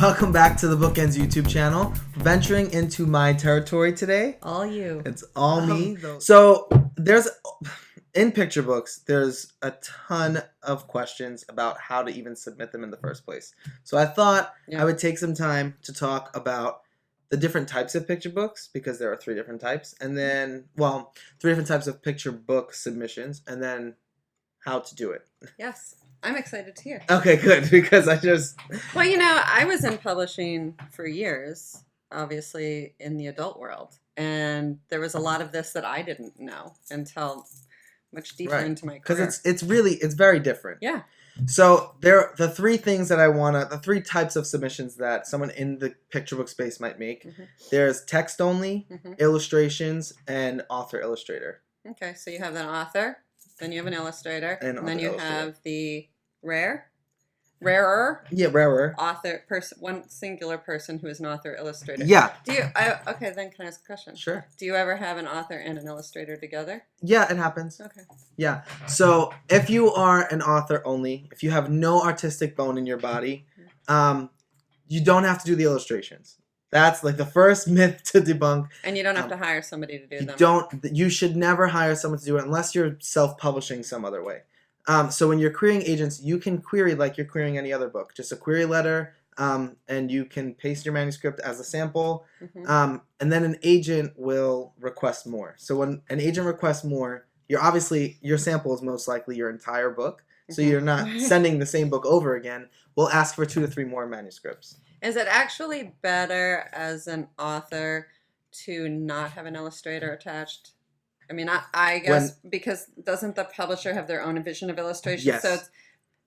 Welcome back to the BookEnds YouTube channel. Venturing into my territory today. All you. It's all me. So in picture books, there's a ton of questions about how to even submit them in the first place. So I thought I would take some time to talk about the different types of picture books, because there are three different types, and then, three different types of picture book submissions, and then how to do it. Yes. I'm excited to hear. Okay, good, because Well, I was in publishing for years, obviously in the adult world, and there was a lot of this that I didn't know until much deeper into my career. Because it's very different. Yeah. So the three types of submissions that someone in the picture book space might make. Mm-hmm. There's text only, illustrations, and author illustrator. Okay, so you have an author. Then you have an illustrator, and then you have the rarer author person, one singular person who is an author illustrator. Yeah. Okay, then can I ask a question? Sure. Do you ever have an author and an illustrator together? Yeah, it happens. Okay. Yeah. So if you are an author only, if you have no artistic bone in your body, you don't have to do the illustrations. That's like the first myth to debunk. And you don't have to hire somebody to do them. You should never hire someone to do it unless you're self-publishing some other way. So when you're querying agents, you can query like you're querying any other book. Just a query letter, and you can paste your manuscript as a sample. And then an agent will request more. So when an agent requests more, your sample is most likely your entire book. So you're not sending the same book over again. We'll ask for 2 to 3 more manuscripts. Is it actually better as an author to not have an illustrator attached? I mean, I guess because doesn't the publisher have their own vision of illustration? Yes.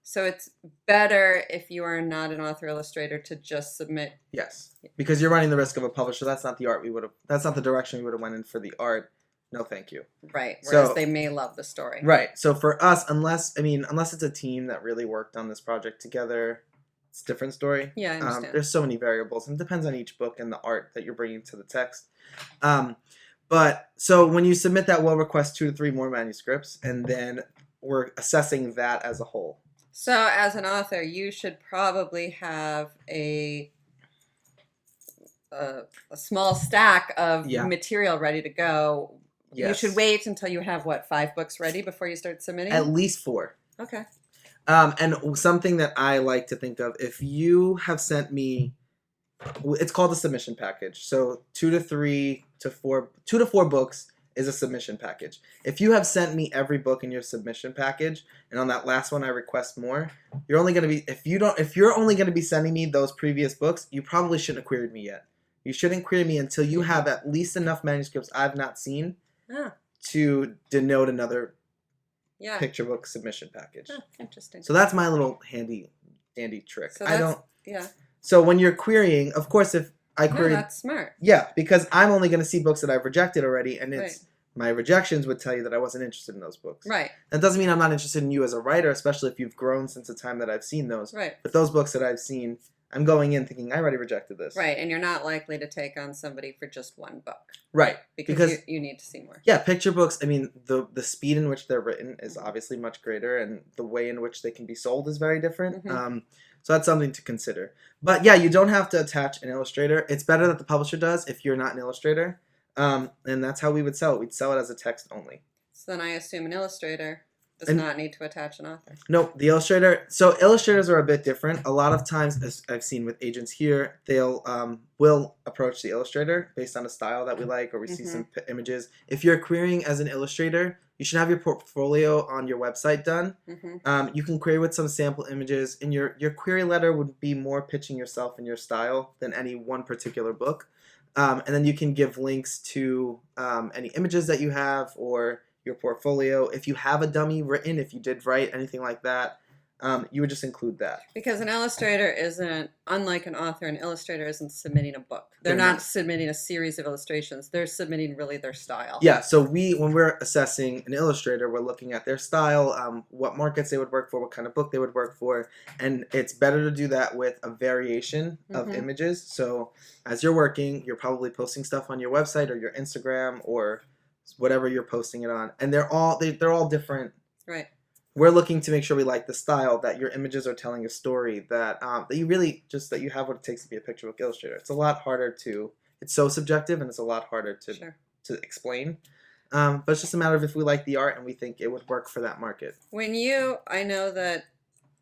So it's better if you are not an author illustrator to just submit. Yes, because you're running the risk of a publisher. That's not the art that's not the direction we would have went in for the art. No, thank you. Right. Whereas they may love the story. Right. So for us, unless it's a team that really worked on this project together, it's a different story. Yeah, I understand. There's so many variables, and it depends on each book and the art that you're bringing to the text. But so when you submit that, we'll request 2 to 3 more manuscripts, and then we're assessing that as a whole. So as an author, you should probably have a small stack of material ready to go. Yes. You should wait until you have, 5 books ready before you start submitting? At least 4. Okay. And something that I like to think of, if you have sent me, it's called a submission package. So 2 to 4 books is a submission package. If you have sent me every book in your submission package, and on that last one I request more, you're only going to be, if you're only going to be sending me those previous books, you probably shouldn't have queried me yet. You shouldn't query me until you have at least enough manuscripts I've not seen to denote another picture book submission package. Interesting. So that's my little handy trick. So So when you're querying, of course, if I query, that's smart. Yeah, because I'm only going to see books that I've rejected already, and my rejections would tell you that I wasn't interested in those books. Right. That doesn't mean I'm not interested in you as a writer, especially if you've grown since the time that I've seen those. Right. But those books that I've seen, I'm going in thinking I already rejected this. Right, and you're not likely to take on somebody for just one book. Right. Because you need to see more. Yeah, picture books, I mean, the speed in which they're written is obviously much greater, and the way in which they can be sold is very different. So that's something to consider. But yeah, you don't have to attach an illustrator. It's better that the publisher does if you're not an illustrator. And that's how we would sell it. We'd sell it as a text only. So then I assume an illustrator does not need to attach an author. No, the illustrator. So illustrators are a bit different. A lot of times, as I've seen with agents here, they'll will approach the illustrator based on a style that we like, or we see some images. If you're querying as an illustrator, you should have your portfolio on your website done. You can query with some sample images, and your query letter would be more pitching yourself and your style than any one particular book. And then you can give links to any images that you have or your portfolio. If you have a dummy written, if you did write anything like that, you would just include that. Because an illustrator isn't, unlike an author, an illustrator isn't submitting a book. They're not submitting a series of illustrations. They're submitting really their style. Yeah, so when we're assessing an illustrator, we're looking at their style, what markets they would work for, what kind of book they would work for, and it's better to do that with a variation of images. So as you're working, you're probably posting stuff on your website or your Instagram or whatever you're posting it on, and they're all different. Right. we're looking to make sure we like the style, that your images are telling a story, that that you really just that you have what it takes to be a picture book illustrator. It's a lot harder to. It's so subjective, and it's a lot harder to Sure. to explain. But it's just a matter of if we like the art and we think it would work for that market. I know that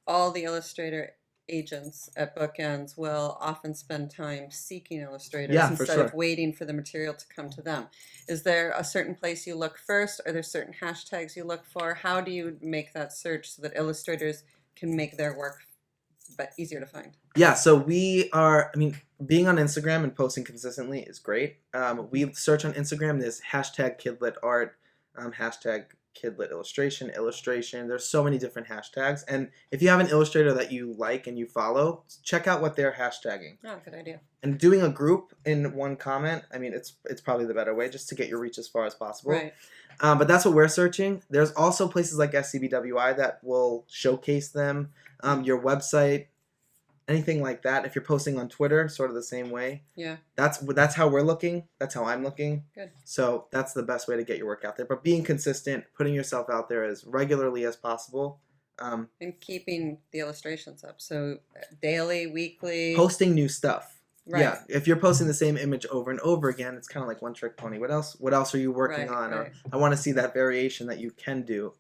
all the illustrator agents at BookEnds will often spend time seeking illustrators instead of waiting for the material to come to them. Is there a certain place you look first? Are there certain hashtags you look for? How do you make that search so that illustrators can make their work easier to find? Yeah, so being on Instagram and posting consistently is great. We search on Instagram, there's hashtag kidlit art, hashtag kidlit illustration. There's so many different hashtags. And if you have an illustrator that you like and you follow, check out what they're hashtagging. Oh, good idea. And doing a group in one comment, it's probably the better way, just to get your reach as far as possible. Right. But that's what we're searching. There's also places like SCBWI that will showcase them, your website, anything like that. If you're posting on Twitter, sort of the same way. Yeah. That's how we're looking. That's how I'm looking. Good. So that's the best way to get your work out there. But being consistent, putting yourself out there as regularly as possible. And keeping the illustrations up. So daily, weekly. Posting new stuff. Right. Yeah. If you're posting the same image over and over again, it's kind of like one trick pony. What else are you working on? Right. Or I want to see that variation that you can do.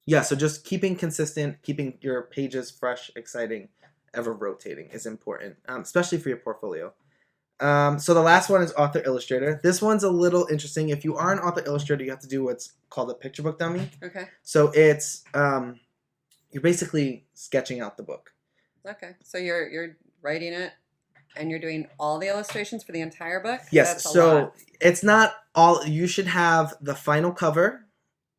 Yeah. So just keeping consistent, keeping your pages fresh, exciting, ever rotating is important, especially for your portfolio. So the last one is author illustrator. This one's a little interesting. If you are an author illustrator, you have to do what's called a picture book dummy. Okay. So it's you're basically sketching out the book. Okay. So you're writing it and you're doing all the illustrations for the entire book? Yes. So it's not all. You should have the final cover,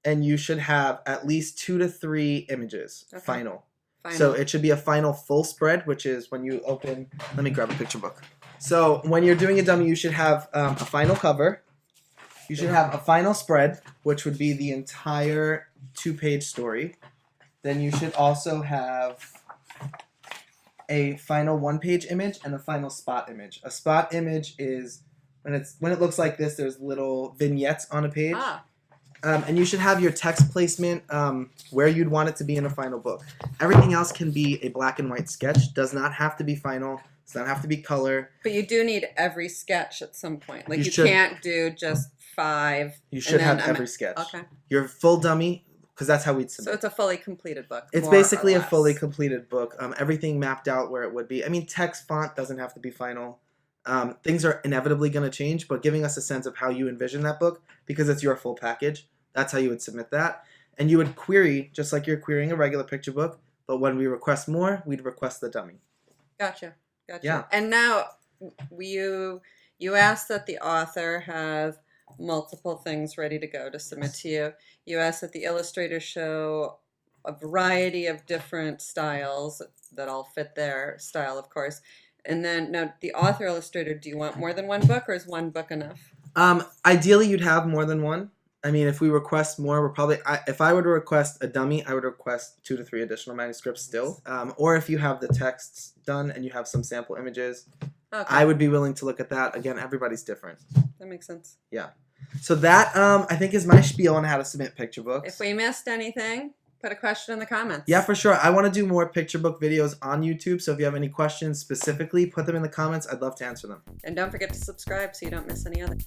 and you should have at least 2 to 3 images. Okay. Final. So it should be a final full spread, which is when you open. Let me grab a picture book. So when you're doing a dummy, you should have a final cover. You should have a final spread, which would be the entire 2-page story. Then you should also have a final 1-page image and a final spot image. A spot image is when it looks like this. There's little vignettes on a page. And you should have your text placement where you'd want it to be in a final book. Everything else can be a black and white sketch. Does not have to be final. Does not have to be color. But you do need every sketch at some point. Like you can't do just 5. You should have every sketch. Okay. Your full dummy, because that's how we'd submit. So it's a fully completed book. It's basically a fully completed book. Everything mapped out where it would be. Text font doesn't have to be final. Things are inevitably going to change, but giving us a sense of how you envision that book, because it's your full package. That's how you would submit that. And you would query, just like you're querying a regular picture book, but when we request more, we'd request the dummy. Gotcha. Yeah. And now you asked that the author have multiple things ready to go to submit to you. You asked that the illustrators show a variety of different styles that all fit their style, of course. And then, now, the author illustrator, do you want more than one book, or is one book enough? Ideally, you'd have more than one. If we request more, we're probably, if I were to request a dummy, I would request 2 to 3 additional manuscripts still. Or if you have the texts done and you have some sample images, okay, I would be willing to look at that. Again, everybody's different. That makes sense. Yeah. So that, I think, is my spiel on how to submit picture books. If we missed anything, put a question in the comments. Yeah, for sure. I want to do more picture book videos on YouTube, so if you have any questions specifically, put them in the comments. I'd love to answer them. And don't forget to subscribe so you don't miss any other.